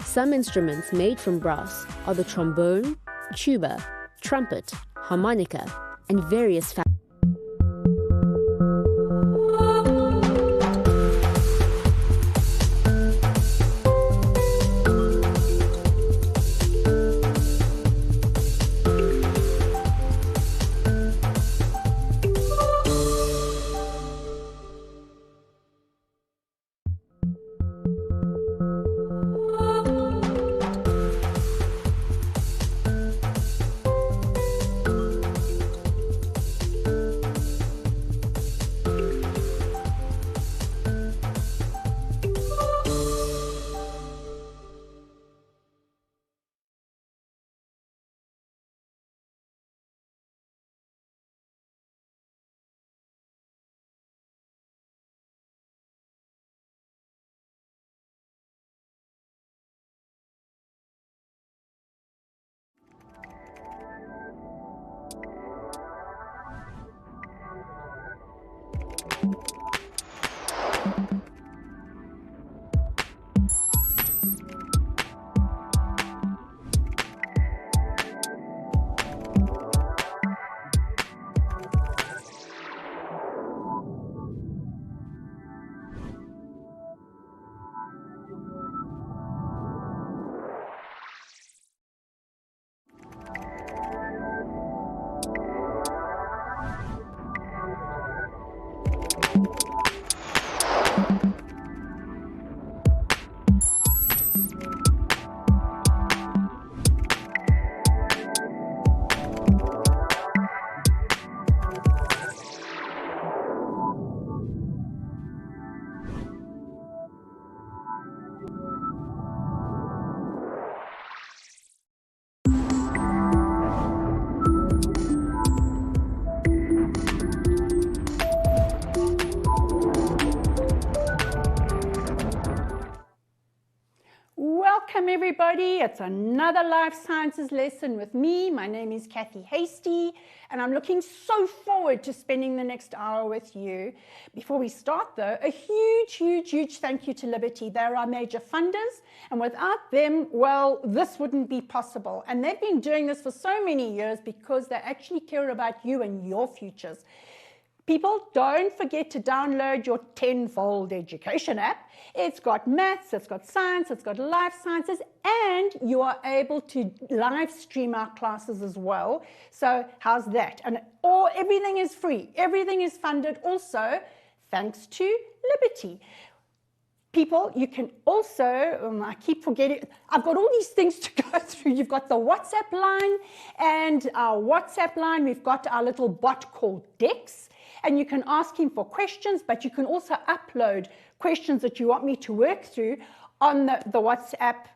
Some instruments made from brass are the trombone, tuba, trumpet, harmonica, and various Welcome everybody, it's another Life Sciences lesson with me. My name is Kathy Hasty and I'm looking so forward to spending the next hour with you. Before we start though, a huge thank you to Liberty. They're our major funders and without them, well, this wouldn't be possible. And they've been doing this for so many years because they actually care about you and your futures. People, don't forget to download your Tenfold education app. It's got maths, it's got science, it's got life sciences, and you are able to live stream our classes as well. So how's that? And everything is free. Everything is funded also thanks to Liberty. People, you can also, I keep forgetting, I've got all these things to go through. You've got the WhatsApp line, and our WhatsApp line, we've got our little bot called Dex. And you can ask him for questions, but you can also upload questions that you want me to work through on the WhatsApp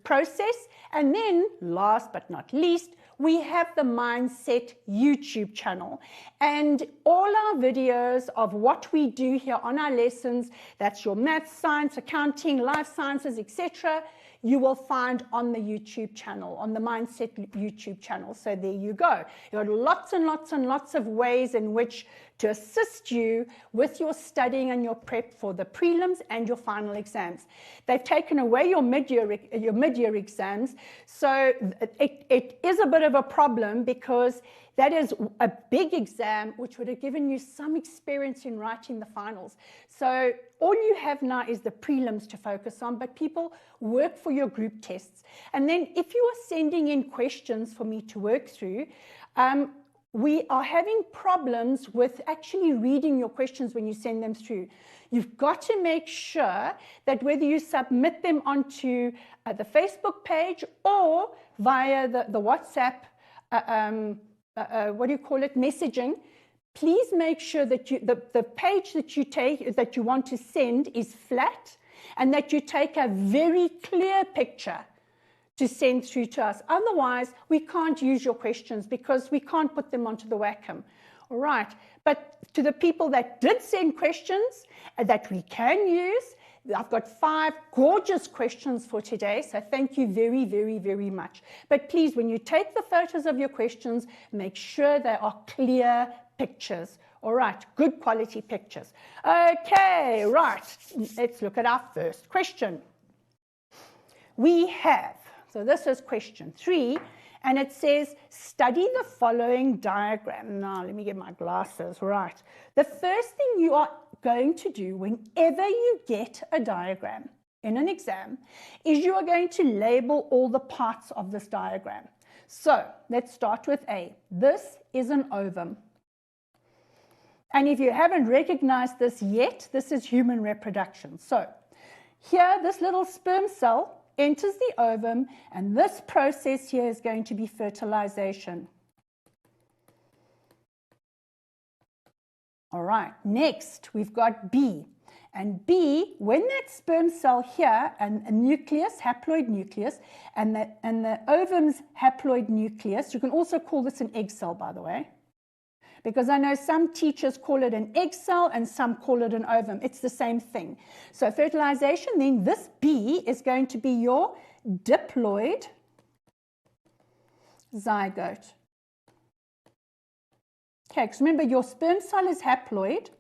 process. And then, last but not least, we have the Mindset YouTube channel. And all our videos of what we do here on our lessons, that's your maths, science, accounting, life sciences, etc., you will find on the YouTube channel, on the Mindset YouTube channel. So there you go. You've got lots and lots of ways in which to assist you with your studying and your prep for the prelims and your final exams. They've taken away your mid-year exams, so it is a bit of a problem because that is a big exam which would have given you some experience in writing the finals. So all you have now is the prelims to focus on, but people, work for your group tests. And then if you are sending in questions for me to work through, we are having problems with actually reading your questions when you send them through. You've got to make sure that whether you submit them onto the Facebook page or via the WhatsApp, messaging, please make sure that the page that you want to send is flat and that you take a very clear picture to send through to us. Otherwise, we can't use your questions because we can't put them onto the Wacom. All right, but to the people that did send questions that we can use, I've got 5 gorgeous questions for today, so thank you very much. But please, when you take the photos of your questions, make sure they are clear pictures. All right, good quality pictures. Okay, right, let's look at our first question. we have, so this is question 3, and it says, study the following diagram. Now, let me get my glasses right. The first thing you are going to do whenever you get a diagram in an exam is you are going to label all the parts of this diagram. So, let's start with A. This is an ovum. And if you haven't recognized this yet, this is human reproduction. So, here, this little sperm cell enters the ovum, and this process here is going to be fertilization. All right, next we've got B. And B, when that sperm cell here, and a nucleus, haploid nucleus, and the ovum's haploid nucleus, you can also call this an egg cell, by the way, because I know some teachers call it an egg cell and some call it an ovum. It's the same thing. So fertilization, then this B is going to be your diploid zygote. Okay, because remember your sperm cell is haploid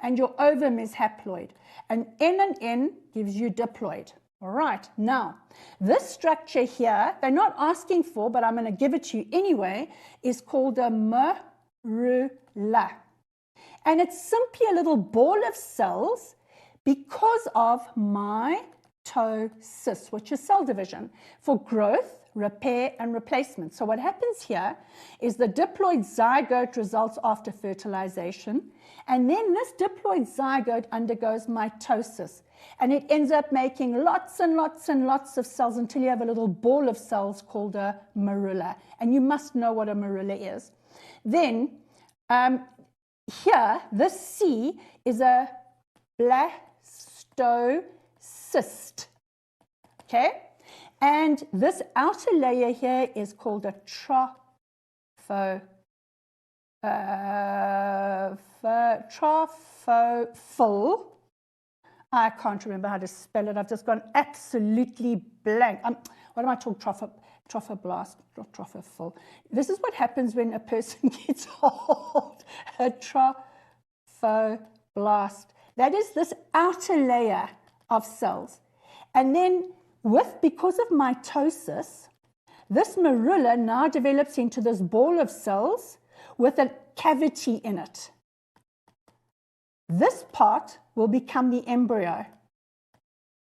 and your ovum is haploid. And N gives you diploid. All right, now this structure here, they're not asking for, but I'm going to give it to you anyway, is called a morula. And it's simply a little ball of cells because of meiosis, which is cell division, for growth, repair, and replacement. So what happens here is the diploid zygote results after fertilization, and then this diploid zygote undergoes mitosis, and it ends up making lots and lots and lots of cells until you have a little ball of cells called a morula. And you must know what a morula is. Then here, this C is a blastocyst, okay? And this outer layer here is called a trophophil. I can't remember how to spell it. I've just gone absolutely blank. What am I talking? Trophoblast, not trophophil. This is what happens when a person gets old. A trophoblast. That is this outer layer of cells. And then because of mitosis, this morula now develops into this ball of cells with a cavity in it. This part will become the embryo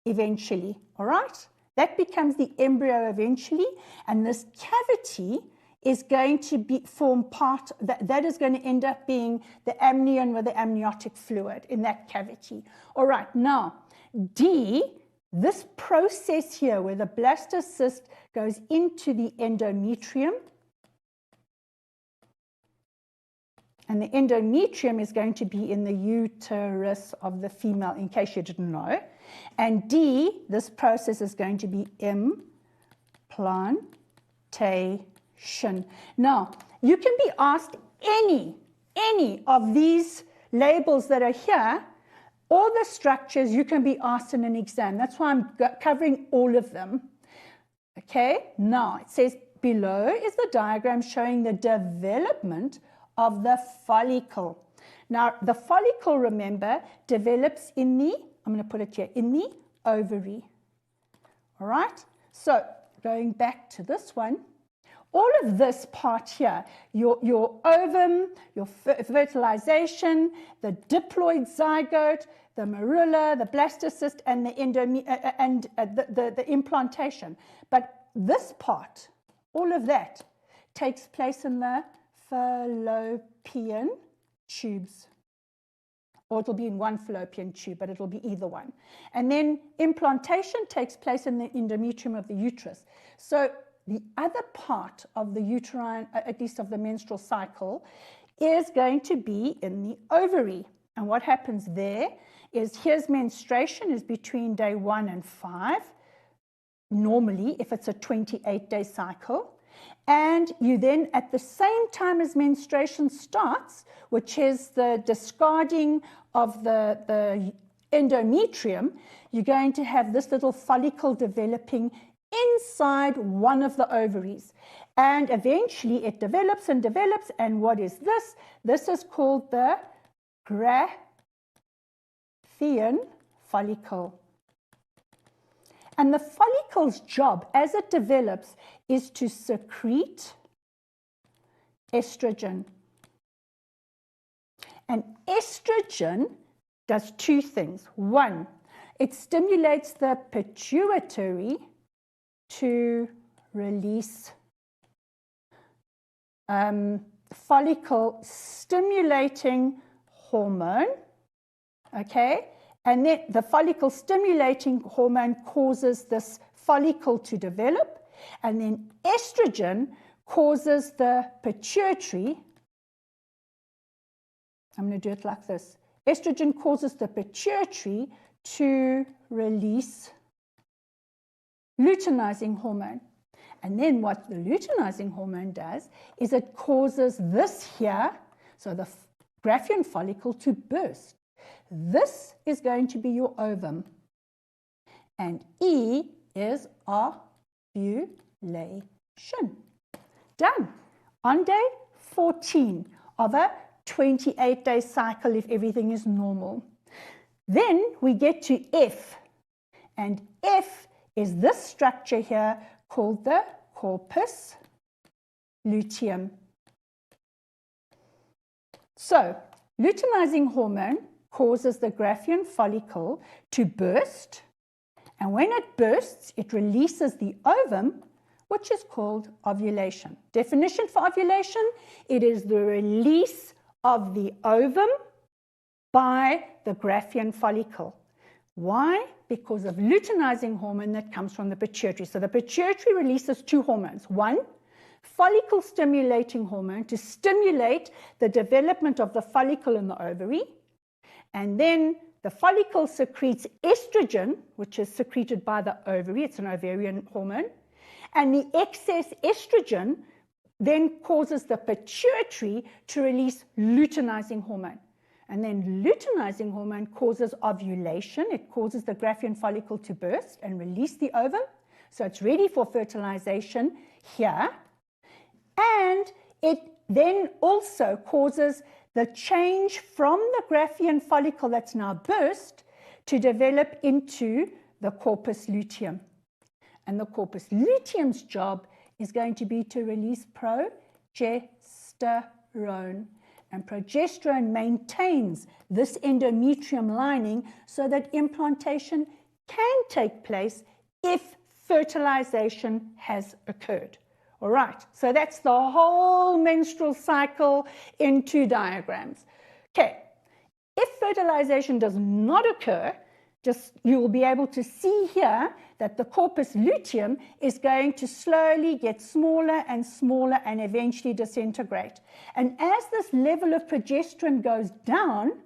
eventually, all right? That becomes the embryo eventually, and this cavity is going to form part, that is going to end up being the amnion with the amniotic fluid in that cavity. All right, now, D, this process here where the blastocyst goes into the endometrium, and the endometrium is going to be in the uterus of the female, in case you didn't know. And D, this process is going to be implantation. Now, you can be asked any of these labels that are here, all the structures you can be asked in an exam. That's why I'm covering all of them. Okay, now it says below is the diagram showing the development of the follicle. Now, the follicle, remember, develops in the, I'm going to put it here, in the ovary. All right? So, going back to this one, all of this part here, your ovum, your fertilization, the diploid zygote, the morula, the blastocyst, and the implantation. But this part, all of that, takes place in the fallopian tubes. Or it'll be in one fallopian tube, but it'll be either one. And then implantation takes place in the endometrium of the uterus. So the other part of the uterine, at least of the menstrual cycle, is going to be in the ovary. And what happens there is, here's menstruation is between day 1 and 5, normally if it's a 28-day cycle. And you then, at the same time as menstruation starts, which is the discarding of the endometrium, you're going to have this little follicle developing inside one of the ovaries. And eventually it develops and develops. And what is this? This is called the Graafian follicle. And the follicle's job as it develops is to secrete estrogen. And estrogen does two things. One, it stimulates the pituitary to release follicle stimulating hormone, okay? And then the follicle stimulating hormone causes this follicle to develop, and then estrogen causes the pituitary. I'm going to do it like this. Estrogen causes the pituitary to release luteinizing hormone. And then what the luteinizing hormone does is it causes this here, so the Graafian follicle, to burst. This is going to be your ovum. And E is ovulation. Done. On day 14 of a 28-day cycle if everything is normal. Then we get to F. And F is this structure here called the corpus luteum. So, luteinizing hormone causes the Graafian follicle to burst, and when it bursts, it releases the ovum, which is called ovulation. Definition for ovulation: it is the release of the ovum by the Graafian follicle. Why? Because of luteinizing hormone that comes from the pituitary. So the pituitary releases two hormones. One, follicle stimulating hormone to stimulate the development of the follicle in the ovary. And then the follicle secretes estrogen, which is secreted by the ovary. It's an ovarian hormone. And the excess estrogen then causes the pituitary to release luteinizing hormone. And then luteinizing hormone causes ovulation. It causes the Graafian follicle to burst and release the ovum. So it's ready for fertilization here. And it then also causes the change from the Graafian follicle that's now burst to develop into the corpus luteum. And the corpus luteum's job is going to be to release progesterone. And progesterone maintains this endometrium lining so that implantation can take place if fertilization has occurred. All right, so that's the whole menstrual cycle in 2 diagrams. Okay, if fertilization does not occur, you will be able to see here that the corpus luteum is going to slowly get smaller and smaller and eventually disintegrate. And as this level of progesterone goes down,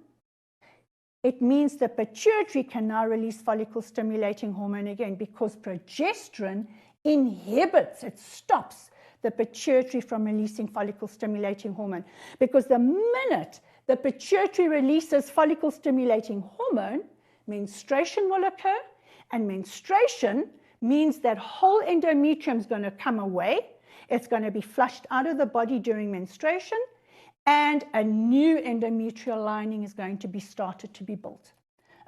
it means the pituitary can now release follicle stimulating hormone again, because progesterone inhibits, it stops the pituitary from releasing follicle stimulating hormone. Because the minute the pituitary releases follicle stimulating hormone, menstruation will occur, and menstruation means that whole endometrium is going to come away. It's going to be flushed out of the body during menstruation, and a new endometrial lining is going to be started to be built.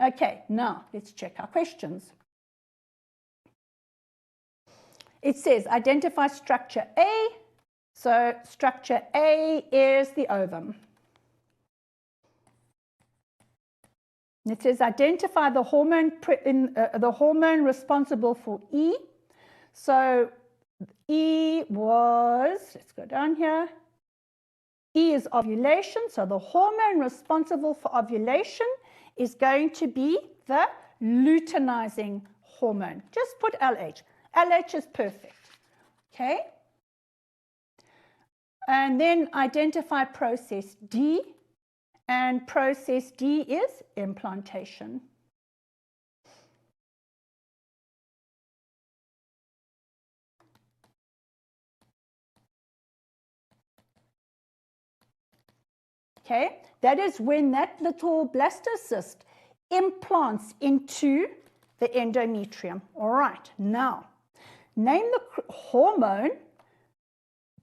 Okay, now let's check our questions. It says identify structure A. So structure A is the ovum. It says identify the hormone responsible for E. So E was, let's go down here. E is ovulation. So the hormone responsible for ovulation is going to be the luteinizing hormone. Just put LH. LH is perfect. Okay. And then identify process D. And process D is implantation. Okay, that is when that little blastocyst implants into the endometrium. All right, now name the hormone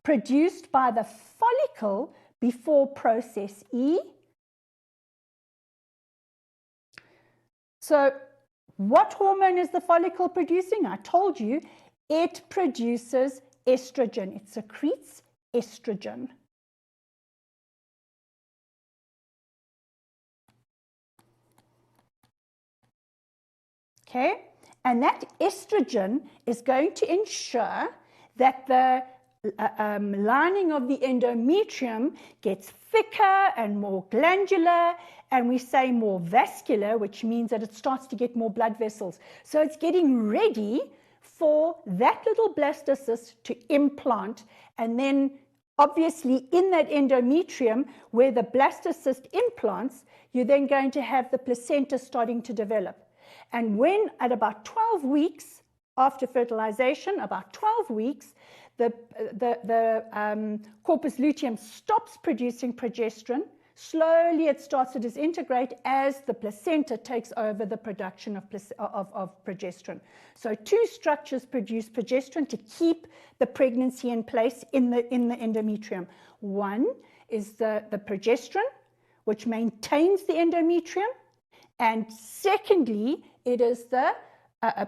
produced by the follicle before process E. So What hormone is the follicle producing? I told you, it produces estrogen. It secretes estrogen. Okay, and that estrogen is going to ensure that the lining of the endometrium gets thicker and more glandular, and we say more vascular, which means that it starts to get more blood vessels. So it's getting ready for that little blastocyst to implant, and then obviously in that endometrium where the blastocyst implants, you're then going to have the placenta starting to develop. And when at about 12 weeks after fertilization, about 12 weeks, the corpus luteum stops producing progesterone. Slowly it starts to disintegrate as the placenta takes over the production of progesterone. So two structures produce progesterone to keep the pregnancy in place in the endometrium. One is the progesterone, which maintains the endometrium, and secondly, it is the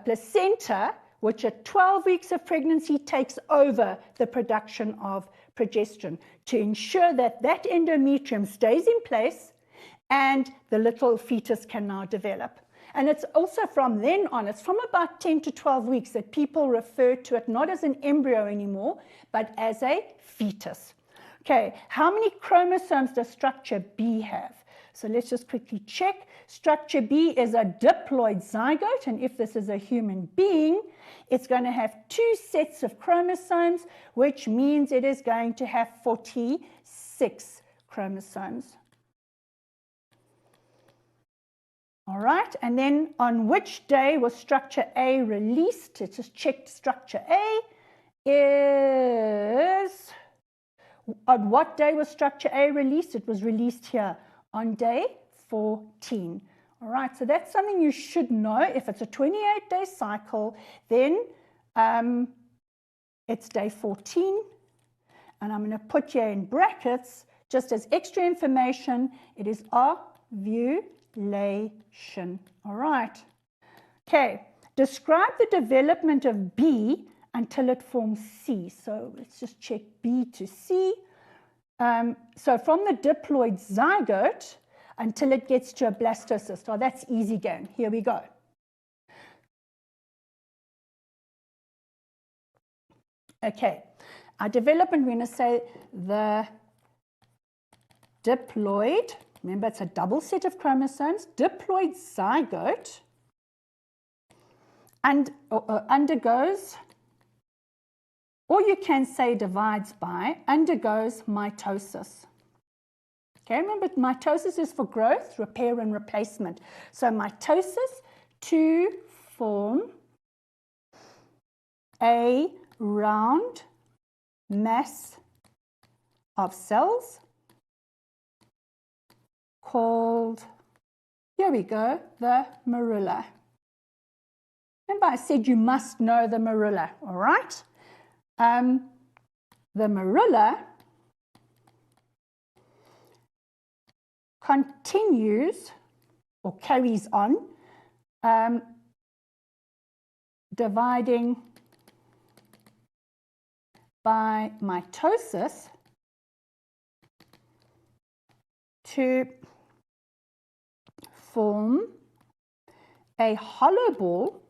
placenta, which at 12 weeks of pregnancy takes over the production of progesterone to ensure that that endometrium stays in place and the little fetus can now develop. And it's also from then on, it's from about 10 to 12 weeks that people refer to it not as an embryo anymore, but as a fetus. Okay, how many chromosomes does structure B have? So let's just quickly check. Structure B is a diploid zygote, and if this is a human being, it's going to have 2 sets of chromosomes, which means it is going to have 46 chromosomes. All right, and then on which day was structure A released? Let's just check structure A is, on what day was structure A released? It was released here on day 14. All right, so that's something you should know. If it's a 28-day cycle, then it's day 14. And I'm going to put here in brackets, just as extra information, it is ovulation. All right. Okay, describe the development of B until it forms C. So let's just check B to C. So from the diploid zygote until it gets to a blastocyst. Oh, that's easy going. Here we go. Okay, our development, we're going to say the diploid, remember it's a double set of chromosomes, diploid zygote and undergoes, or you can say divides by, undergoes mitosis. Okay, remember mitosis is for growth, repair and replacement. So mitosis to form a round mass of cells called, here we go, the morula. Remember I said you must know the morula, all right? The morula continues or carries on dividing by mitosis to form a hollow ball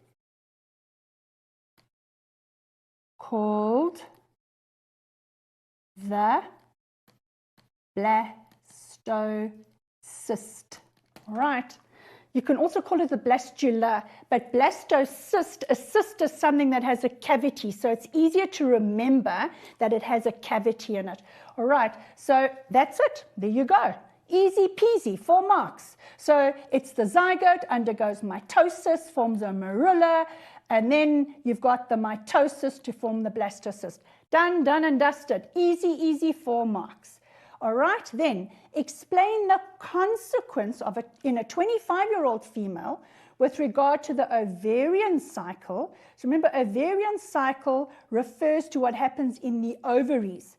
called the blastocyst. All right. You can also call it the blastula, but blastocyst, a cyst is something that has a cavity, so it's easier to remember that it has a cavity in it. All right, so that's it. There you go. Easy peasy, 4 marks. So it's the zygote, undergoes mitosis, forms a morula, and then you've got the mitosis to form the blastocyst. Done, done and dusted. Easy, easy, 4 marks. All right, then explain the consequence of it in a 25-year-old female with regard to the ovarian cycle. So remember, ovarian cycle refers to what happens in the ovaries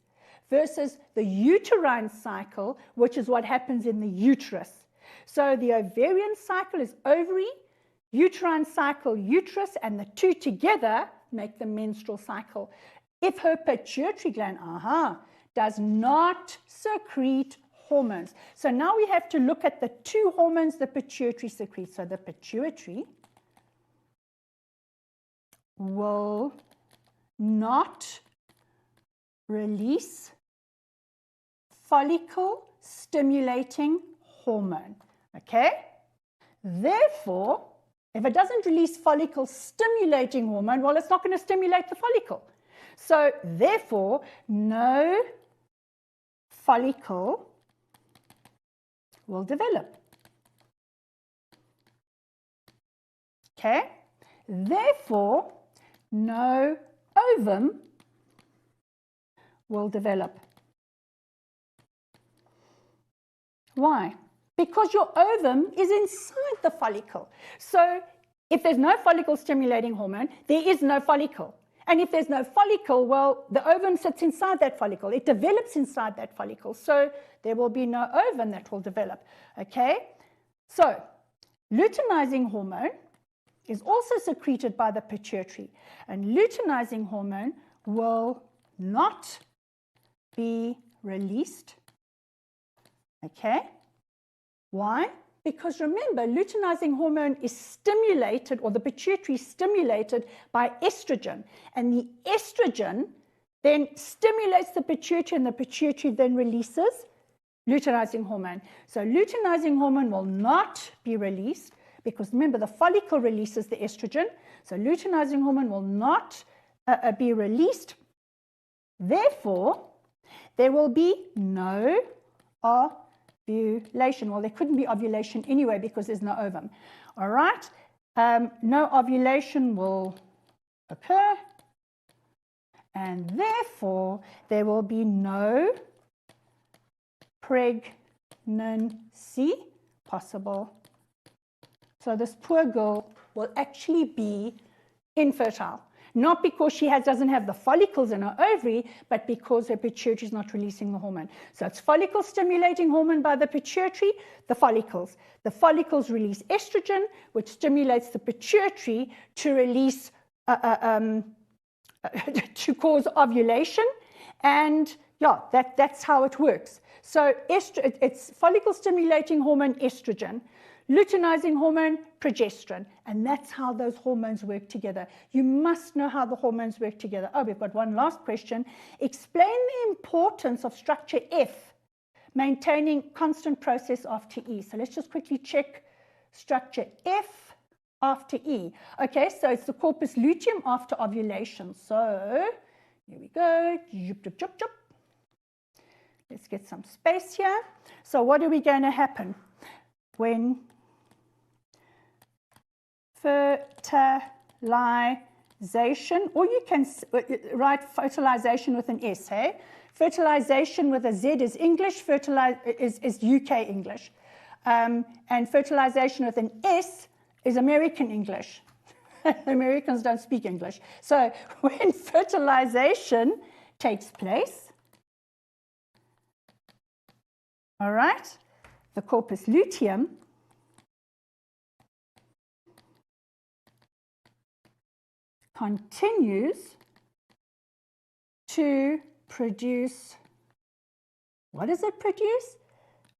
versus the uterine cycle, which is what happens in the uterus. So the ovarian cycle is ovary, uterine cycle, uterus, and the two together make the menstrual cycle. If her pituitary gland, does not secrete hormones. So now we have to look at the two hormones the pituitary secretes. So the pituitary will not release follicle stimulating hormone. Okay? Therefore, if it doesn't release follicle stimulating hormone, well, it's not going to stimulate the follicle. So therefore, no follicle will develop. Okay? Therefore, no ovum will develop. Why? Because your ovum is inside the follicle. So if there's no follicle stimulating hormone, there is no follicle. And if there's no follicle, well, the ovum sits inside that follicle. It develops inside that follicle. So there will be no ovum that will develop. Okay? So luteinizing hormone is also secreted by the pituitary. And luteinizing hormone will not be released. Okay? Why? Because remember, luteinizing hormone is stimulated, or the pituitary is stimulated by estrogen. And the estrogen then stimulates the pituitary, and the pituitary then releases luteinizing hormone. So luteinizing hormone will not be released because remember, the follicle releases the estrogen. So luteinizing hormone will not be released. Therefore, there will be no ovulation. Well, there couldn't be ovulation anyway because there's no ovum. All right? No ovulation will occur, and therefore there will be no pregnancy possible. So this poor girl will actually be infertile. Not because she doesn't have the follicles in her ovary, but because her pituitary is not releasing the hormone. So it's follicle stimulating hormone by the pituitary, the follicles. The follicles release estrogen, which stimulates the pituitary to release, to cause ovulation. And yeah, that's how it works. So it's follicle stimulating hormone, estrogen. Luteinizing hormone, progesterone, and that's how those hormones work together. You must know how the hormones work together. Oh, we've got one last question. Explain the importance of structure F, maintaining constant process after E. So let's just quickly check structure F after E. Okay, so it's the corpus luteum after ovulation. So here we go. Let's get some space here. So what are we going to happen when fertilization, or you can write fertilization with an S, hey? Fertilization with a Z is English, is UK English. And fertilization with an S is American English. Americans don't speak English. So when fertilization takes place, all right, the corpus luteum continues to produce, what does it produce?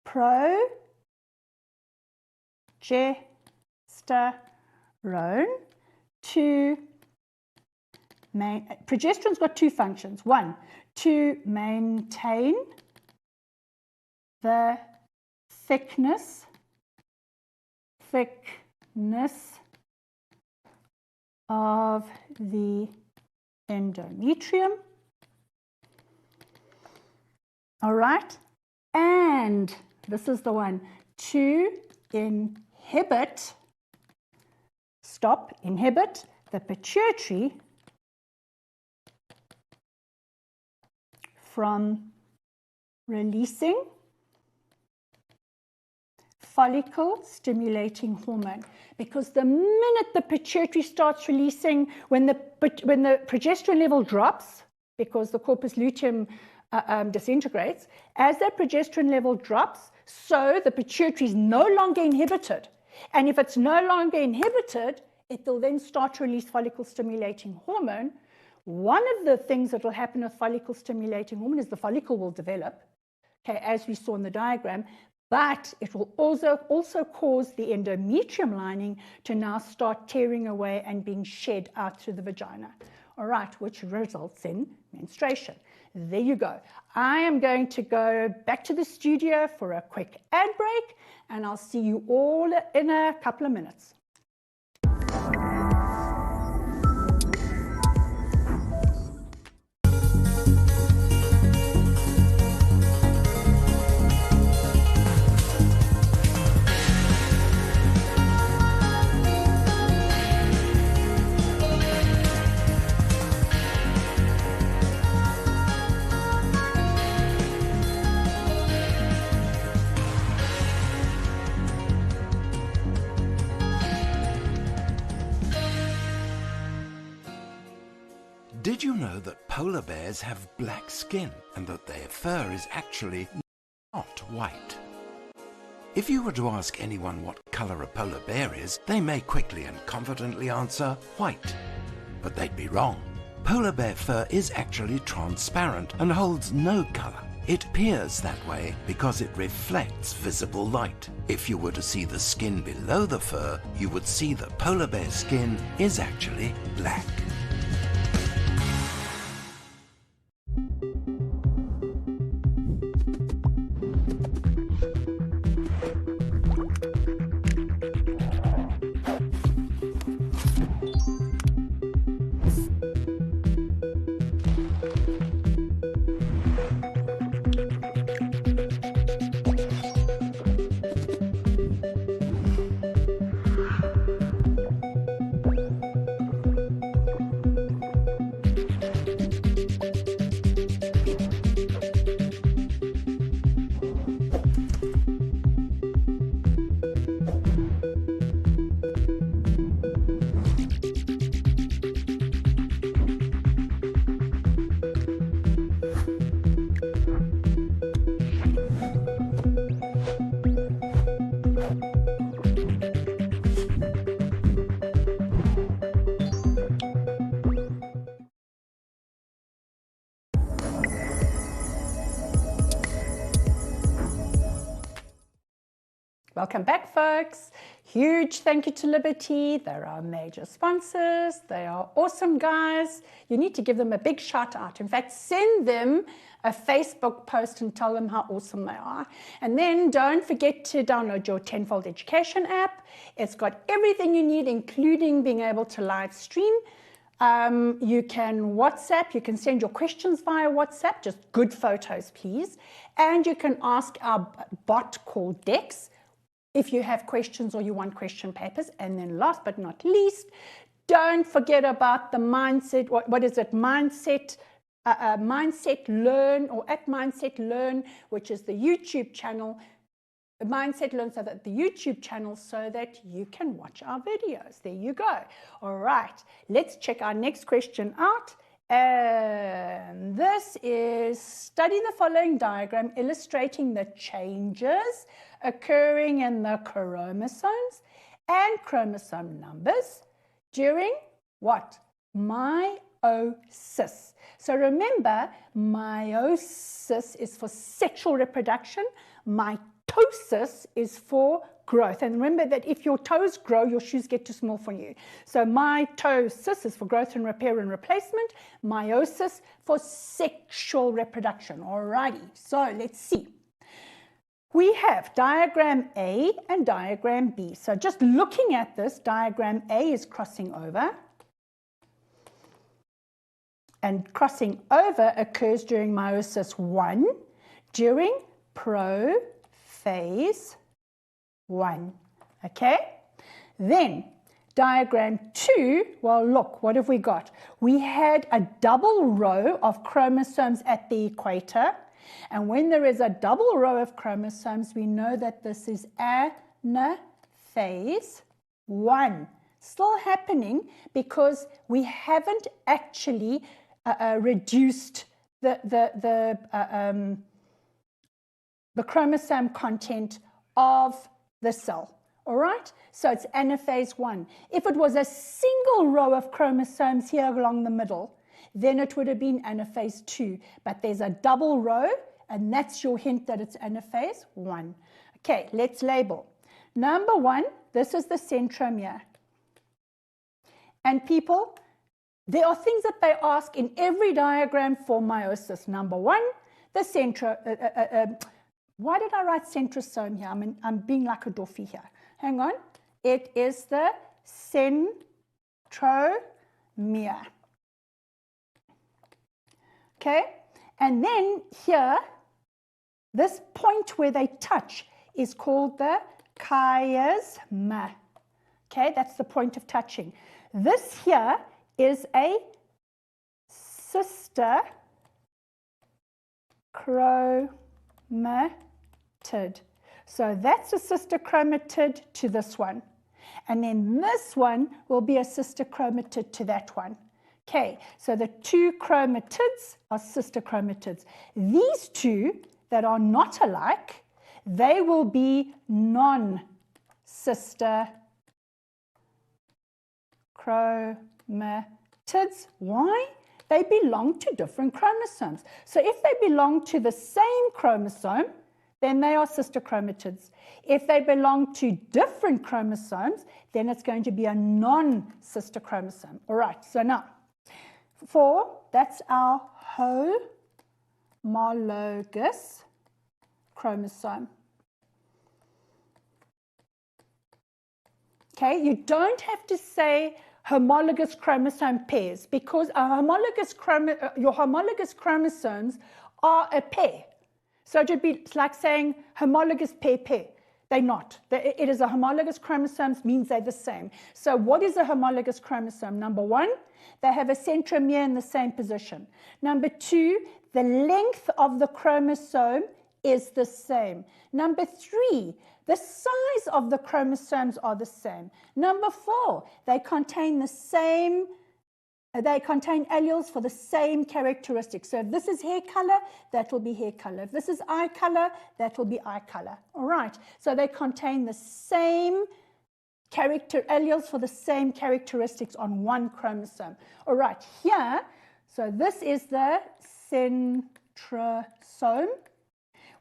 Progesterone to progesterone's got two functions. One, to maintain the thickness of the endometrium. All right, and this is the one, to inhibit the pituitary from releasing follicle stimulating hormone, because the minute the pituitary starts releasing, when the progesterone level drops, because the corpus luteum disintegrates, as that progesterone level drops, so the pituitary is no longer inhibited. And if it's no longer inhibited, it will then start to release follicle-stimulating hormone. One of the things that will happen with follicle-stimulating hormone is the follicle will develop, okay, as we saw in the diagram, but it will also cause the endometrium lining to now start tearing away and being shed out through the vagina, all right, which results in menstruation. There you go. I am going to go back to the studio for a quick ad break, and I'll see you all in a couple of minutes. Did you know that polar bears have black skin and that their fur is actually not white? If you were to ask anyone what color a polar bear is, they may quickly and confidently answer white. But they'd be wrong. Polar bear fur is actually transparent and holds no color. It appears that way because it reflects visible light. If you were to see the skin below the fur, you would see that polar bear skin is actually black. Welcome back, folks. Huge thank you to Liberty. They're our major sponsors. They are awesome guys. You need to give them a big shout out. In fact, send them a Facebook post and tell them how awesome they are. And then don't forget to download your Tenfold Education app. It's got everything you need, including being able to live stream. You can WhatsApp, you can send your questions via WhatsApp, just good photos, please. And you can ask our bot called Dex if you have questions or you want question papers. And then last but not least, don't forget about the mindset, what is it, Mindset Learn, or at Mindset Learn, which is the YouTube channel, Mindset Learn, so that the YouTube channel, so that you can watch our videos. There you go. All right, let's check our next question out. And this is, study the following diagram illustrating the changes occurring in the chromosomes and chromosome numbers during what? Meiosis. So remember, meiosis is for sexual reproduction. Mitosis is for growth. And remember that if your toes grow, your shoes get too small for you. So mitosis is for growth and repair and replacement. Meiosis for sexual reproduction. Alrighty, so let's see. We have diagram A and diagram B. So just looking at this, diagram A is crossing over. And crossing over occurs during meiosis 1, during prophase 1, okay? Then diagram 2, well, look, what have we got? We had a double row of chromosomes at the equator, and when there is a double row of chromosomes, we know that this is anaphase 1. Still happening because we haven't actually reduced the chromosome content of the cell. All right, so it's anaphase 1. If it was a single row of chromosomes here along the middle, then it would have been anaphase 2. But there's a double row, and that's your hint that it's anaphase 1. Okay, let's label. Number 1, this is the centromere. And people, there are things that they ask in every diagram for meiosis. Number 1, the why did I write centrosome here? I'm being like a doffy here. Hang on. It is the centromere. Okay? And then here, this point where they touch is called the chiasma. Okay? That's the point of touching. This here is a sister chromatid. So that's a sister chromatid to this one. And then this one will be a sister chromatid to that one. Okay, so the two chromatids are sister chromatids. These two that are not alike, they will be non-sister chromatids. Why? They belong to different chromosomes. So if they belong to the same chromosome, then they are sister chromatids. If they belong to different chromosomes, then it's going to be a non-sister chromosome. All right, so now, 4, that's our homologous chromosome. Okay, you don't have to say homologous chromosome pairs because your homologous chromosomes are a pair. So it would be like saying homologous pair. They're not. It is a homologous chromosomes means they're the same. So what is a homologous chromosome? Number 1, they have a centromere in the same position. Number 2, the length of the chromosome is the same. Number 3, the size of the chromosomes are the same. Number 4, they contain the same, they contain alleles for the same characteristics. So if this is hair color, that will be hair color. If this is eye color, that will be eye color. All right. So they contain the same alleles for the same characteristics on one chromosome. All right. Here, so this is the centrosome,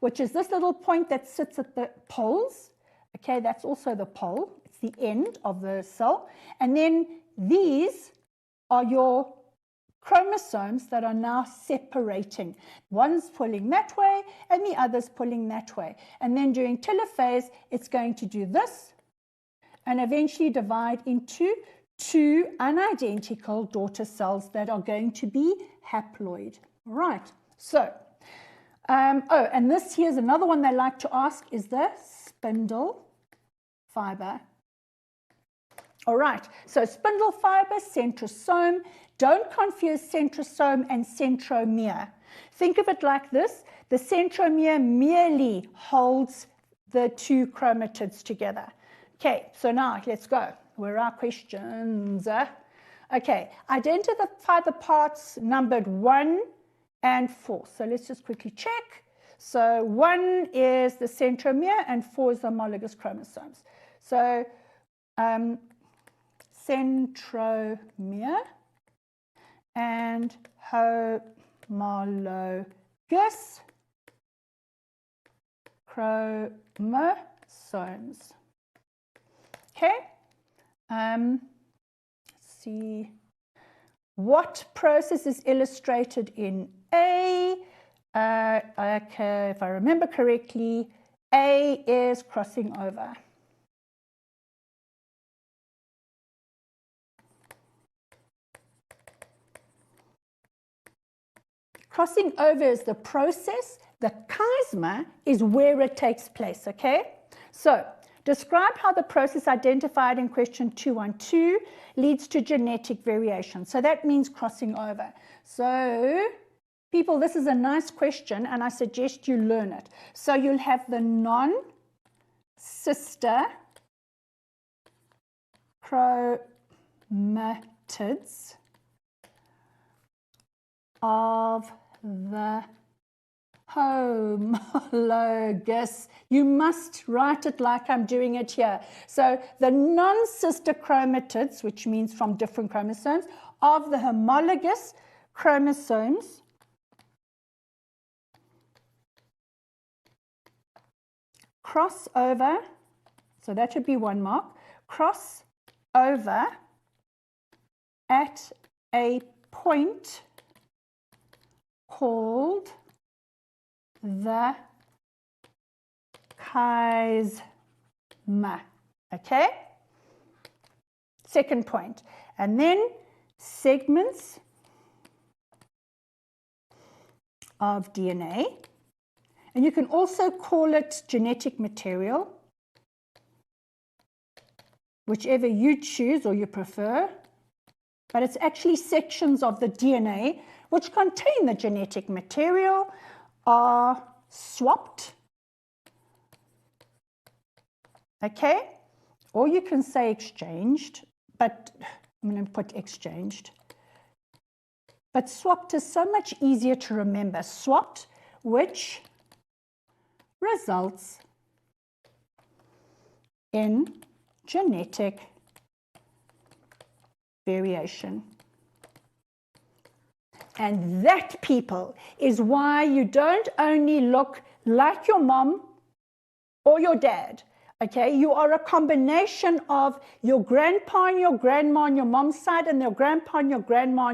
which is this little point that sits at the poles. Okay, that's also the pole. It's the end of the cell. And then these are your chromosomes that are now separating. One's pulling that way and the other's pulling that way. And then during telophase, it's going to do this and eventually divide into 2 unidentical daughter cells that are going to be haploid. Right. So, and this here's another one they like to ask is the spindle fiber. All right, so spindle fiber, centrosome. Don't confuse centrosome and centromere. Think of it like this. The centromere merely holds the 2 chromatids together. Okay, so now let's go. Where are our questions? Okay, identify the parts numbered 1 and 4. So let's just quickly check. So 1 is the centromere and 4 is the homologous chromosomes. So centromere and homologous chromosomes. Okay, let's see what process is illustrated in A. Okay, if I remember correctly, A is crossing over. Crossing over is the process. The chiasma is where it takes place, okay? So, describe how the process identified in question 212 leads to genetic variation. So that means crossing over. So, people, this is a nice question and I suggest you learn it. So you'll have the non-sister chromatids of the homologous. You must write it like I'm doing it here. So the non-sister chromatids, which means from different chromosomes, of the homologous chromosomes cross over, so that should be one mark, cross over at a point called the chiasma. Okay? Second point. And then segments of DNA. And you can also call it genetic material, whichever you choose or you prefer. But it's actually sections of the DNA which contain the genetic material are swapped. Okay? Or you can say exchanged, but I'm going to put exchanged. But swapped is so much easier to remember. Swapped, which results in genetic variation. And that, people, is why you don't only look like your mom or your dad. Okay, you are a combination of your grandpa and your grandma on your mom's side and your grandpa and your grandma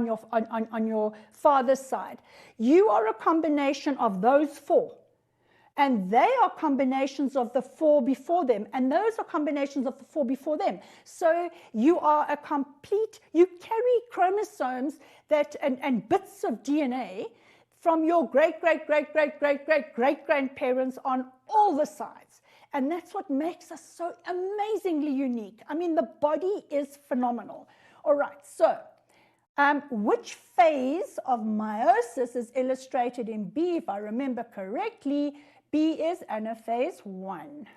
on your father's side. You are a combination of those four. And they are combinations of the four before them. And those are combinations of the four before them. So you are a complete, you carry chromosomes that and bits of DNA from your great-great-great-great-great-great-great-grandparents on all the sides. And that's what makes us so amazingly unique. I mean, the body is phenomenal. All right, so which phase of meiosis is illustrated in B? If I remember correctly, B is anaphase 1.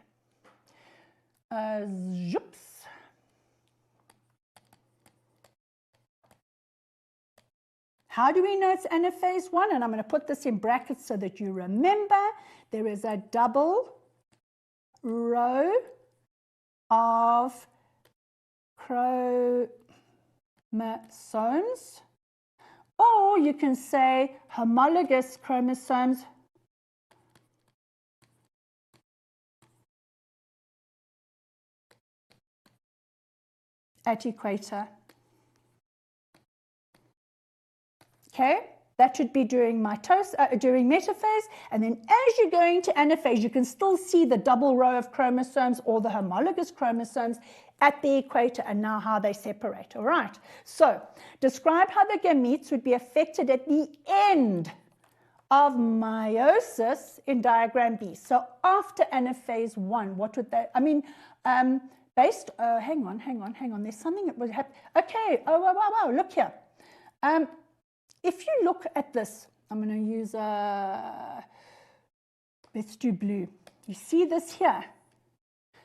How do we know it's anaphase 1? And I'm going to put this in brackets so that you remember. There is a double row of chromosomes, or you can say homologous chromosomes at equator. Okay, that should be during metaphase, and then as you're going to anaphase, you can still see the double row of chromosomes or the homologous chromosomes at the equator, and now how they separate. All right, so describe how the gametes would be affected at the end of meiosis in diagram B. So after anaphase 1, what would they, I mean, hang on, there's something that would happen. Okay, oh, wow, look here. If you look at this, I'm going to use, let's do blue. You see this here?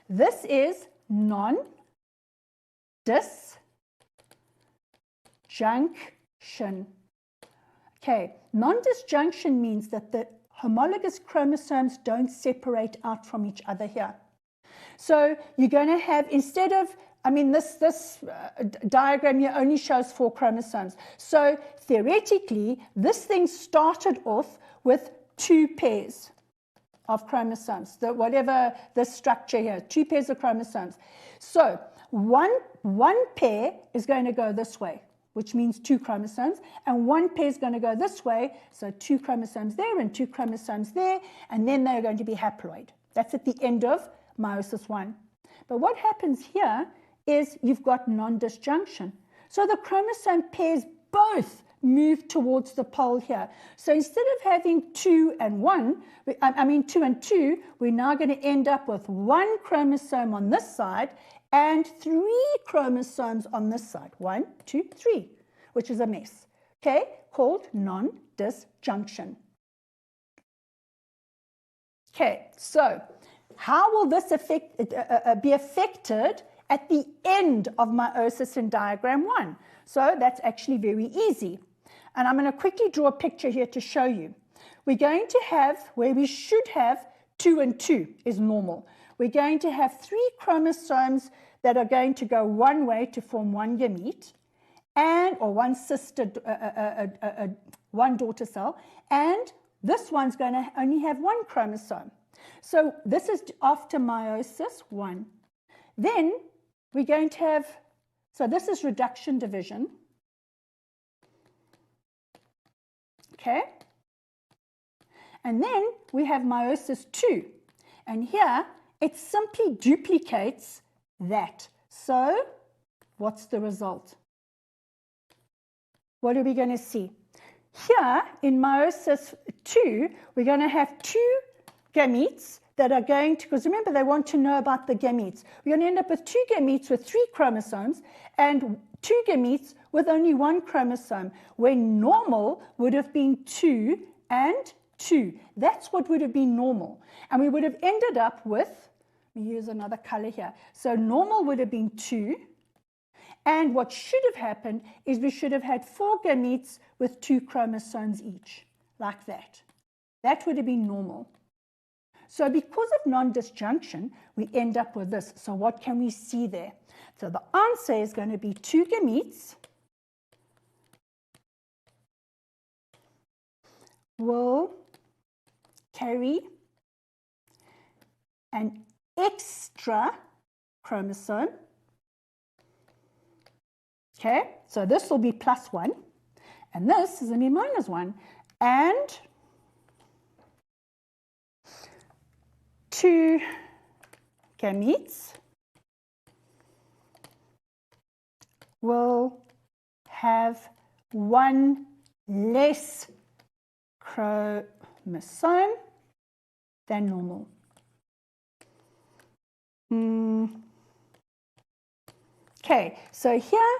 This is non-disjunction. Okay, non-disjunction means that the homologous chromosomes don't separate out from each other here. So you're going to have, instead of, I mean, this diagram here only shows 4 chromosomes. So theoretically, this thing started off with 2 pairs of chromosomes, whatever the structure here, 2 pairs of chromosomes. So one pair is going to go this way, which means 2 chromosomes, and one pair is going to go this way, so 2 chromosomes there and 2 chromosomes there, and then they're going to be haploid. That's at the end of meiosis 1. But what happens here is you've got non-disjunction. So the chromosome pairs both move towards the pole here. So instead of having 2 and 1, 2 and 2, we're now going to end up with 1 chromosome on this side and 3 chromosomes on this side. 1, 2, 3, which is a mess, okay, called non-disjunction. Okay, so how will this be affected at the end of meiosis in diagram 1? So that's actually very easy. And I'm going to quickly draw a picture here to show you. we're going to have, where we should have 2 and 2 is normal. We're going to have 3 chromosomes that are going to go one way to form one gamete, or one sister, one daughter cell, and this one's going to only have 1 chromosome. So this is after meiosis 1. Then we're going to have, so this is reduction division. Okay? And then we have meiosis 2. And here it simply duplicates that. So what's the result? What are we going to see? Here in meiosis 2, we're going to have 2 gametes that are going to, because remember they want to know about the gametes. We're going to end up with 2 gametes with 3 chromosomes and 2 gametes with only 1 chromosome, when normal would have been 2 and 2. That's what would have been normal. And we would have ended up with, let me use another color here. So normal would have been 2. And what should have happened is we should have had 4 gametes with 2 chromosomes each, like that. That would have been normal. So because of non-disjunction, we end up with this. So what can we see there? So the answer is going to be 2 gametes will carry an extra chromosome. Okay, so this will be +1, and this is going to be -1, and 2 gametes will have 1 less chromosome than normal. Okay, so here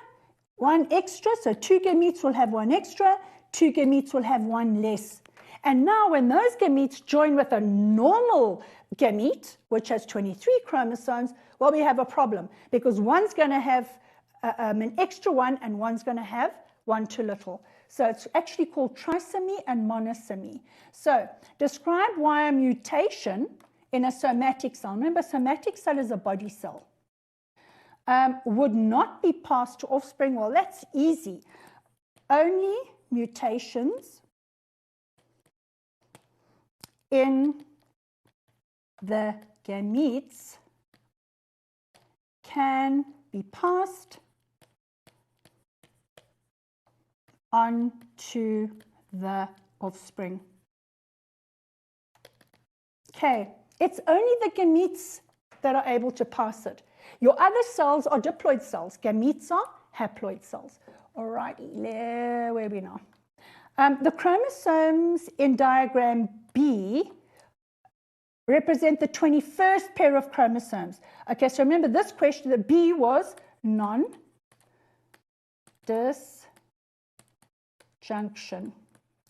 1 extra, so 2 gametes will have 1 extra, 2 gametes will have 1 less. And now when those gametes join with a normal gamete, which has 23 chromosomes, well, we have a problem, because one's going to have an extra one and one's going to have 1 too little. So it's actually called trisomy and monosomy. So describe why a mutation in a somatic cell, remember somatic cell is a body cell, would not be passed to offspring. Well, that's easy. Only mutations in the gametes can be passed on to the offspring. Okay, it's only the gametes that are able to pass it. Your other cells are diploid cells. Gametes are haploid cells. Alrighty, where are we now? The chromosomes in diagram B represent the 21st pair of chromosomes. Okay, so remember this question, the B was non-disjunction.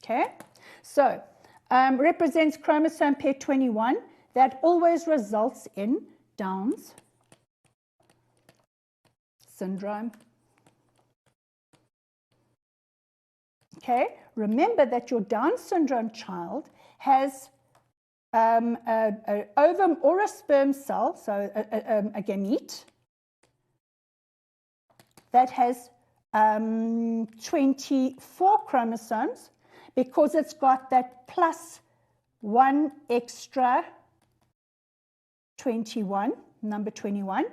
Okay, so represents chromosome pair 21. That always results in Down's syndrome. Okay, remember that your Down syndrome child has an ovum or a sperm cell, so a gamete, that has 24 chromosomes, because it's got that +1 extra 21, number 21,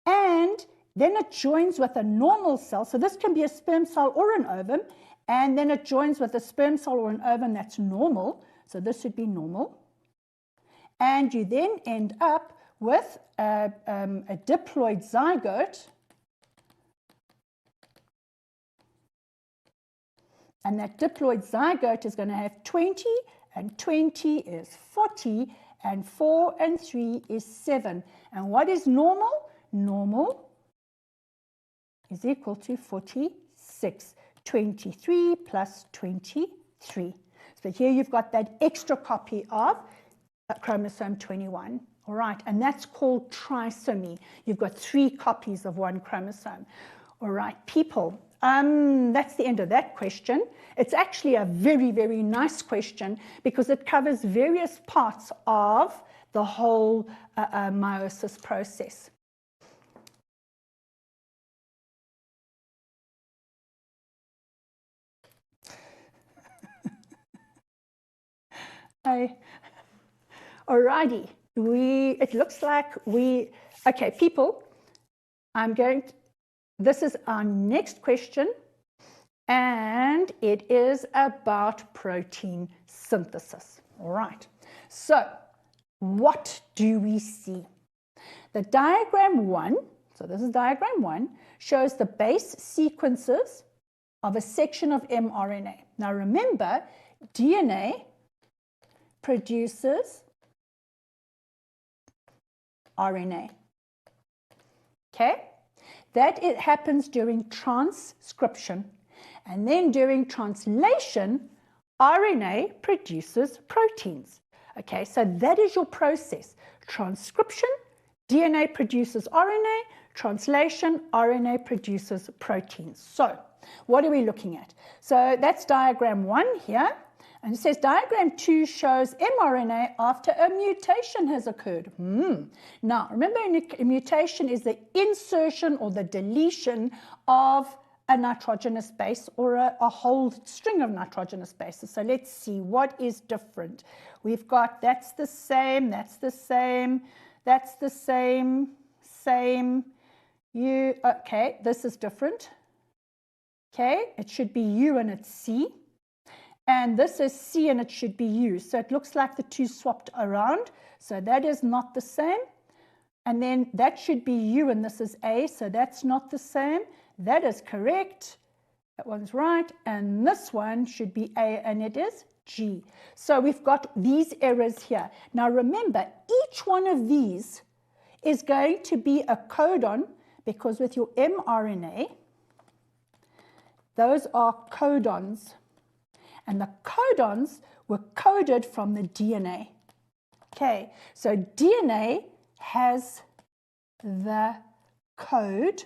and then it joins with a normal cell. So this can be a sperm cell or an ovum, and then it joins with a sperm cell or an ovum that's normal. So this would be normal. And you then end up with a diploid zygote. And that diploid zygote is going to have 20, and 20 is 40, and 4 and 3 is 7. And what is normal? Normal is equal to 46. 23 plus 23. So here you've got that extra copy of chromosome 21. All right, and that's called trisomy. You've got 3 copies of 1 chromosome. All right, people, That's the end of that question. It's actually a very, very nice question because it covers various parts of the whole meiosis process. Alrighty, it looks like okay, people, this is our next question, and it is about protein synthesis. All right, so what do we see? The diagram 1, so this is diagram 1, shows the base sequences of a section of mRNA. Now remember, DNA produces RNA. Okay? That it happens during transcription. And then during translation, RNA produces proteins. Okay, so that is your process. Transcription, DNA produces RNA. Translation, RNA produces proteins. So, what are we looking at? So, that's diagram 1 here. And it says diagram 2 shows mRNA after a mutation has occurred. Now, remember, a mutation is the insertion or the deletion of a nitrogenous base or a whole string of nitrogenous bases. So let's see what is different. We've got that's the same, that's the same, that's the same, same. Okay, this is different. Okay, it should be U and it's C. And this is C and it should be U. So it looks like the two swapped around. So that is not the same. And then that should be U and this is A. So that's not the same. That is correct. That one's right. And this one should be A and it is G. So we've got these errors here. Now remember, each one of these is going to be a codon because with your mRNA, those are codons. And the codons were coded from the DNA. Okay, so DNA has the code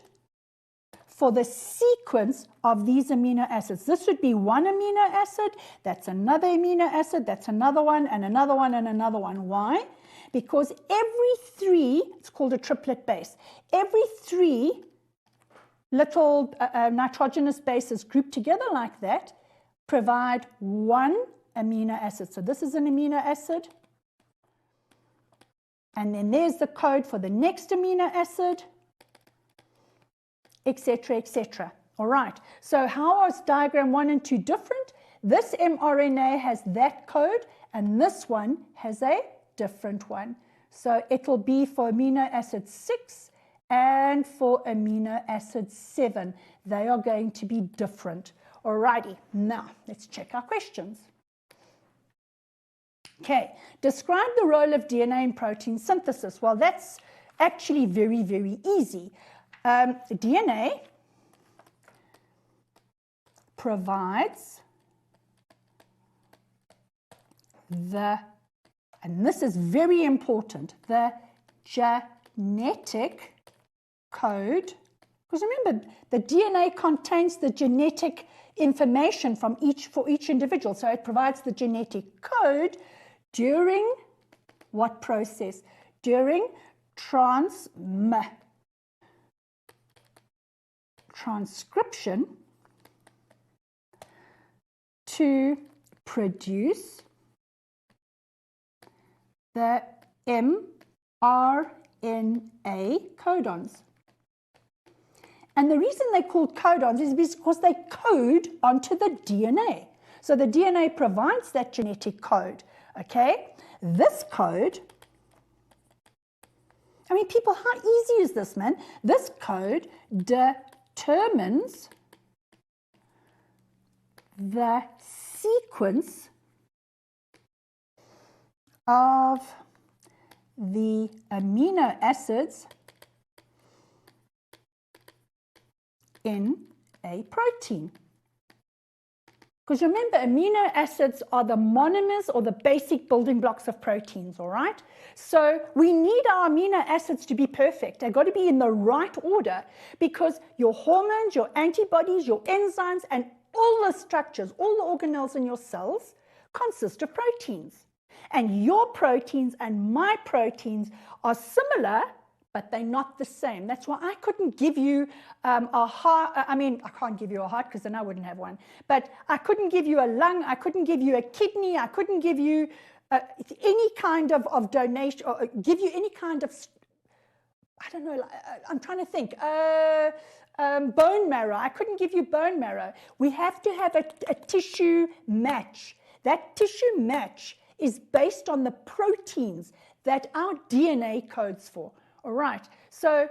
for the sequence of these amino acids. This would be one amino acid, that's another amino acid, that's another one, and another one, and another one. Why? Because every 3, it's called a triplet base, every 3 little nitrogenous bases grouped together like that provide one amino acid. So this is an amino acid. And then there's the code for the next amino acid, etc., etc. All right. So how is diagram 1 and 2 different? This mRNA has that code, and this one has a different one. So it'll be for amino acid 6 and for amino acid 7. They are going to be different. Alrighty, now let's check our questions. Okay, describe the role of DNA in protein synthesis. Well, that's actually very, very easy. DNA provides and this is very important, the genetic code. Because remember, the DNA contains the genetic information for each individual. So it provides the genetic code during what process? During transcription to produce the mRNA codons. And the reason they're called codons is because they code onto the DNA. So the DNA provides that genetic code, okay? This code, I mean, people, how easy is this, man? This code determines the sequence of the amino acids in a protein. Because remember, amino acids are the monomers or the basic building blocks of proteins, all right? So we need our amino acids to be perfect. They've got to be in the right order because your hormones, your antibodies, your enzymes, and all the structures, all the organelles in your cells consist of proteins. And your proteins and my proteins are similar, but they're not the same. That's why I couldn't give you a heart. I mean, I can't give you a heart because then I wouldn't have one. But I couldn't give you a lung. I couldn't give you a kidney. I couldn't give you any kind of donation or give you any kind of, I don't know, I'm trying to think. Bone marrow. I couldn't give you bone marrow. We have to have a tissue match. That tissue match is based on the proteins that our DNA codes for. All right, so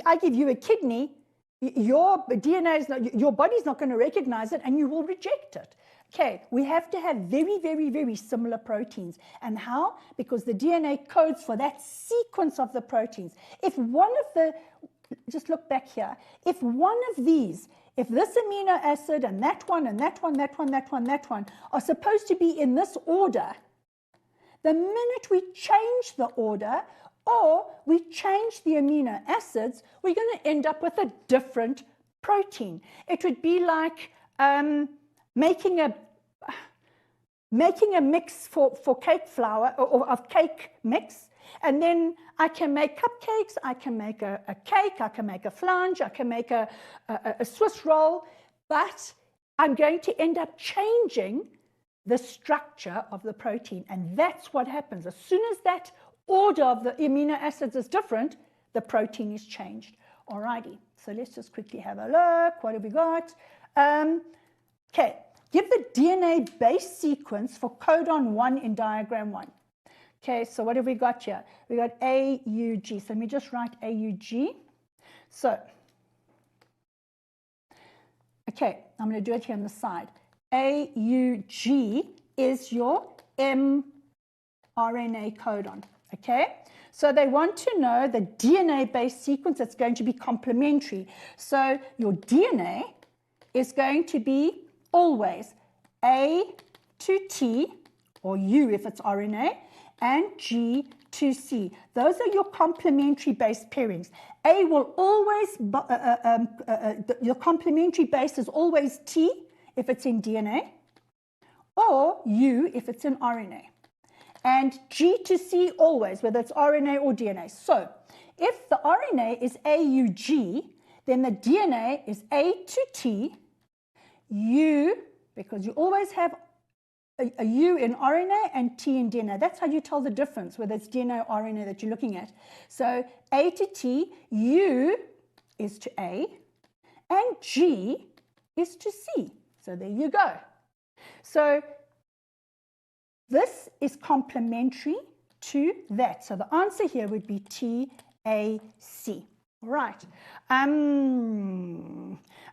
I give you a kidney, your DNA is not, your body's not going to recognize it and you will reject it. Okay, we have to have very, very, very similar proteins. And how? Because the DNA codes for that sequence of the proteins. If one of the, just look back here, if one of these, if this amino acid and that one and that one, that one, that one, that one are supposed to be in this order, the minute we change the order, or we change the amino acids, we're going to end up with a different protein. It would be like making a mix for cake flour, or of cake mix, and then I can make cupcakes, I can make a cake, I can make a flange, I can make a Swiss roll, but I'm going to end up changing the structure of the protein, and that's what happens. As soon as that order of the amino acids is different, the protein is changed. Alrighty, so let's just quickly have a look. What have we got? Okay, give the DNA base sequence for codon 1 in diagram 1. Okay, so what have we got here? We got AUG. So let me just write AUG. So, okay, I'm going to do it here on the side. AUG is your mRNA codon. Okay, so they want to know the DNA-based sequence that's going to be complementary. So your DNA is going to be always A to T, or U if it's RNA, and G to C. Those are your complementary base pairings. A will always, your complementary base is always T if it's in DNA, or U if it's in RNA. And G to C always, whether it's RNA or DNA. So if the RNA is AUG, then the DNA is A to T, U, because you always have a U in RNA and T in DNA. That's how you tell the difference, whether it's DNA or RNA that you're looking at. So A to T, U is to A, and G is to C. So there you go. So this is complementary to that. So the answer here would be TAC. Right.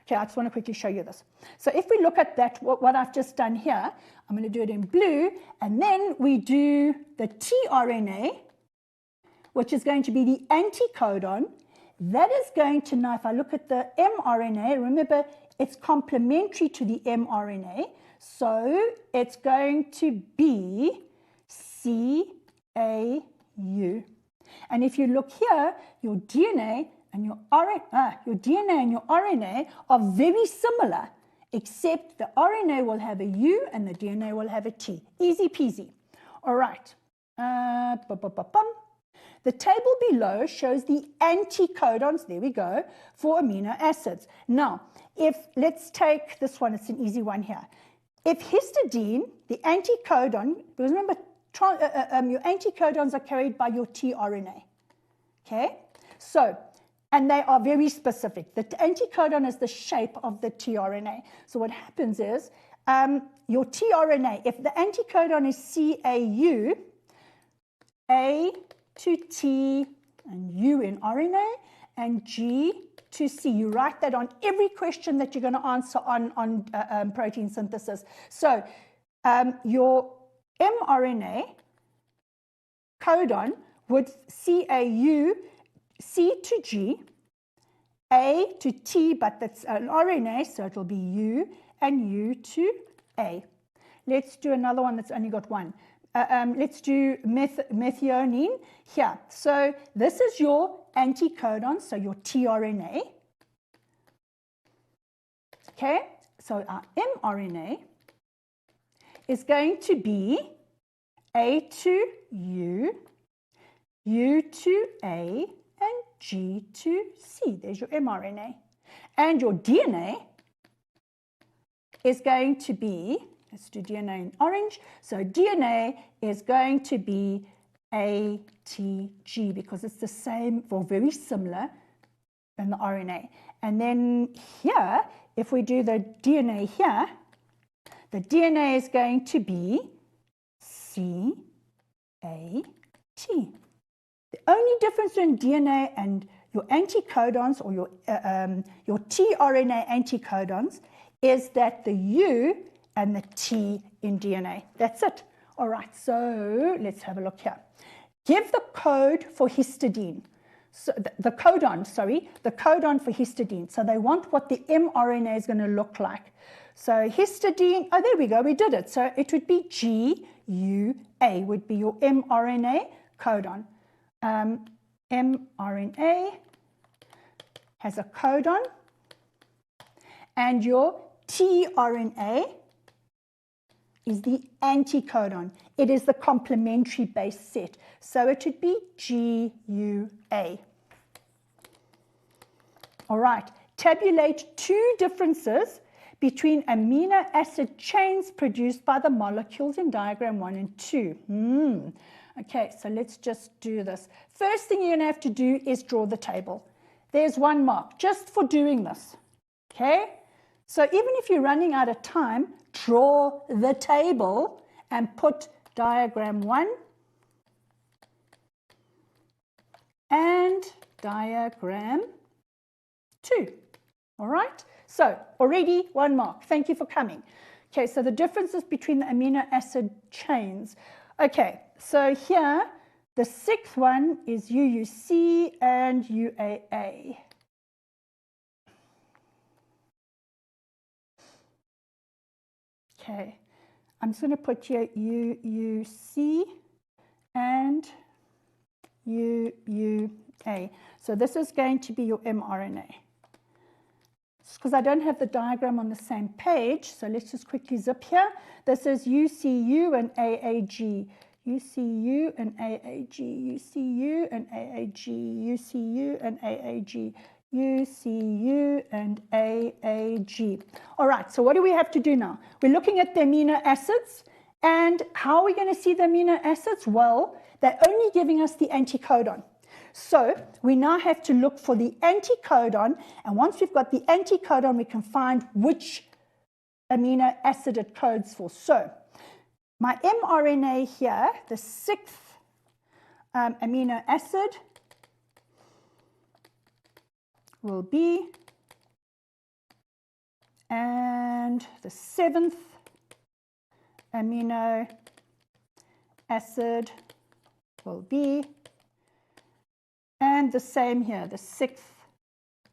Okay, I just want to quickly show you this. So if we look at that, what I've just done here, I'm going to do it in blue, and then we do the tRNA, which is going to be the anticodon. That is going to, now if I look at the mRNA, remember it's complementary to the mRNA, so it's going to be CAU. And if you look here, your DNA and your RNA are very similar, except the RNA will have a U and the DNA will have a T. Easy peasy. All right. The table below shows the anticodons, there we go, for amino acids. Now, let's take this one, it's an easy one here. If histidine, the anticodon, because remember, your anticodons are carried by your tRNA. Okay? So, and they are very specific. The anticodon is the shape of the tRNA. So what happens is, your tRNA, if the anticodon is CAU, A to T and U in RNA, and G to C. You write that on every question that you're going to answer on protein synthesis. So your mRNA codon would CAU, C to G, A to T, but that's an RNA, so it'll be U, and U to A. Let's do another one that's only got one. Let's do methionine here. So this is your anticodon, so your tRNA. Okay, so our mRNA is going to be A to U, U to A, and G to C. There's your mRNA. And your DNA is going to be, let's do DNA in orange. So DNA is going to be ATG because it's the same or very similar in the RNA. And then here, if we do the DNA here, the DNA is going to be CAT. The only difference in DNA and your anticodons or your tRNA anticodons is that the U and the T in DNA. That's it. All right, so let's have a look here. Give the code for histidine. So the codon for histidine. So they want what the mRNA is going to look like. So histidine, oh, there we go, we did it. So it would be GUA, would be your mRNA codon. mRNA has a codon, and your tRNA is the anticodon. It is the complementary base set. So it should be GUA. All right, tabulate two differences between amino acid chains produced by the molecules in diagram 1 and 2. Okay, so let's just do this. First thing you're going to have to do is draw the table. There's 1 mark just for doing this. Okay, so even if you're running out of time, draw the table and put diagram 1 and diagram 2. All right, so already 1 mark. Thank you for coming. Okay, so the differences between the amino acid chains. Okay, so here the 6th one is UUC and UAA. Okay, I'm just going to put here UUC and UUA. So this is going to be your mRNA. Because I don't have the diagram on the same page, so let's just quickly zip here. This is UCU and AAG. UCU and AAG, UCU and AAG, UCU and AAG, UCU and AAG. All right, so what do we have to do now? We're looking at the amino acids, and how are we going to see the amino acids? Well, they're only giving us the anticodon. So we now have to look for the anticodon, and once we've got the anticodon, we can find which amino acid it codes for. So my mRNA here, the 6th amino acid will be, and the 7th amino acid will be, and the same here, the 6th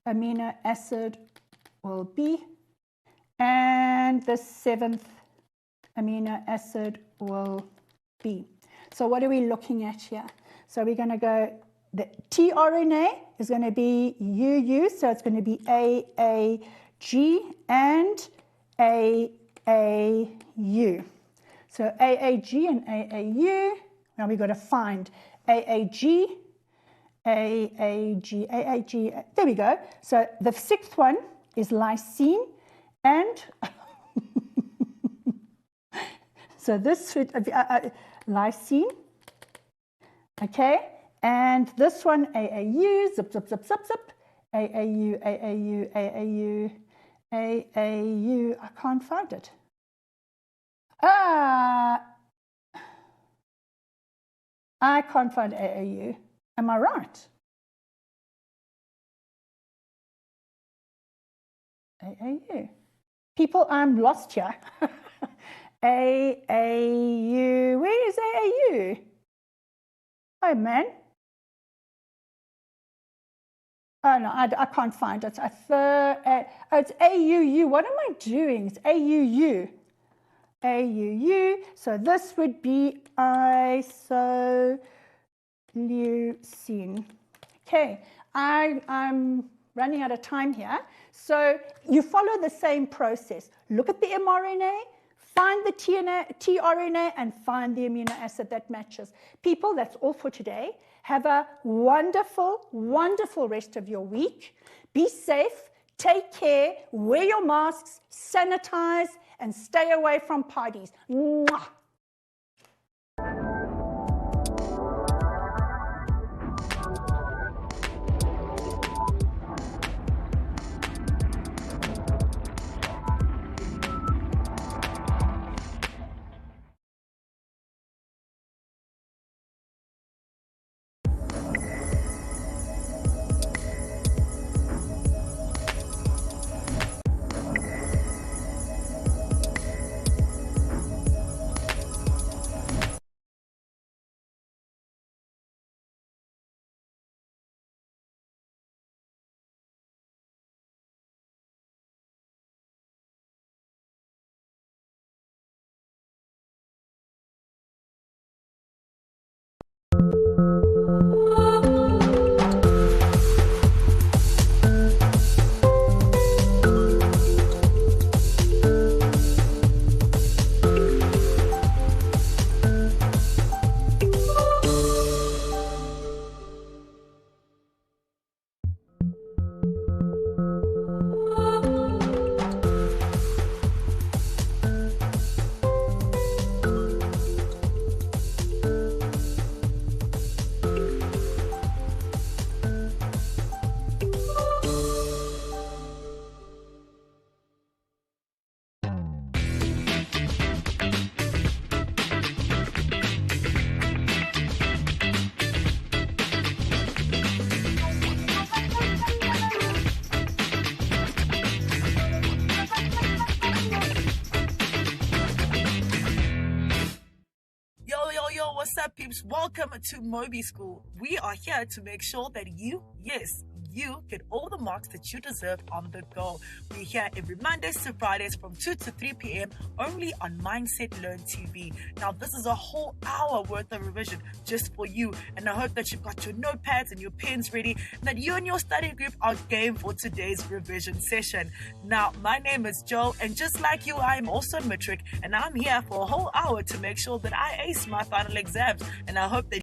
amino acid will be, and the 7th amino acid will be. So what are we looking at here? So we're going to go, the tRNA is going to be UU, so it's going to be AAG and AAU. So AAG and AAU, now we've got to find AAG, AAG, there we go. So the 6th one is lysine, and so this should lysine, okay, and this one AAU, zip, zip, zip, zip, zip, AAU, AAU, AAU, AAU, I can't find it. I can't find AAU. Am I right? AAU. People, I'm lost here. AAU. Where is AAU? Oh, man. Oh, no, I can't find it. It's AUU. What am I doing? It's AUU. AUU. So this would be isoleucine. Okay, I'm running out of time here. So you follow the same process. Look at the mRNA, find the tRNA, and find the amino acid that matches. People, that's all for today. Have a wonderful, wonderful rest of your week. Be safe, take care, wear your masks, sanitize, and stay away from parties. Mwah! What's up, peeps? Welcome to Moby School. We are here to make sure that you, yes, you get all the marks that you deserve on the go. We're here every Mondays to Fridays from 2 to 3 p.m. only on Mindset Learn TV. Now, this is a whole hour worth of revision just for you. And I hope that you've got your notepads and your pens ready and that you and your study group are game for today's revision session. Now, my name is Joe, and just like you, I am also in matric, and I'm here for a whole hour to make sure that I ace my final exams. And I hope that